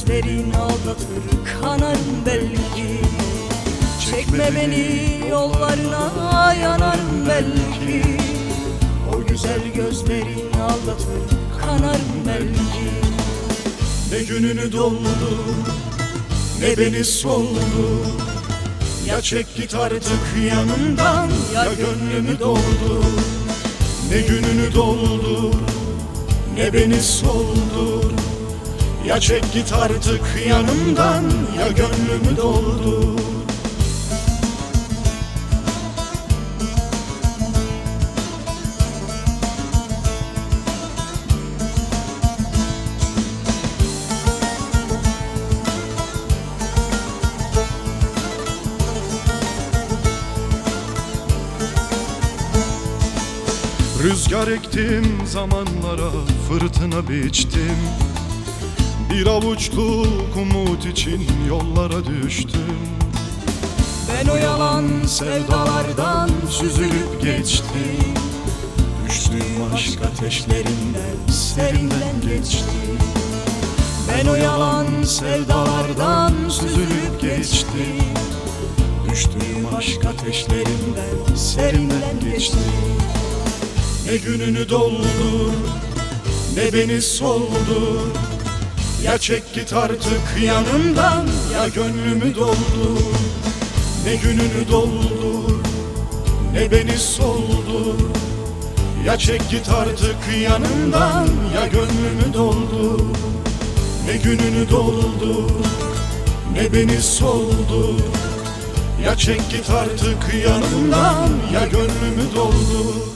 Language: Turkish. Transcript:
gözlerin aldatır, kanarım belki. Çekme beni yollarına, yanarım belki. O güzel gözlerin aldatır, kanarım belki. Ne gününü doldu, ne beni soldu. Ya çek git artık yanımdan, ya gönlümü doldu. Ne gününü doldu, ne beni soldu. Ya çek git artık yanımdan, ya gönlümü doldu. Rüzgar ektim zamanlara, fırtına biçtim. Bir avuçluk umut için yollara düştüm. Ben o yalan sevdalardan süzülüp geçtim. Düştüğüm aşk ateşlerinden, serinden geçtim. Ben o yalan sevdalardan süzülüp geçtim. Düştüğüm aşk ateşlerinden, serinden geçtim. Ne gününü doldu, ne beni soldu. Ya çek git artık yanımdan, ya gönlümü doldu. Ne gününü doldu, ne beni soldu. Ya çek git artık yanımdan, ya gönlümü doldu. Ne gününü doldu, ne beni soldu. Ya çek git artık yanımdan, ya gönlümü doldu.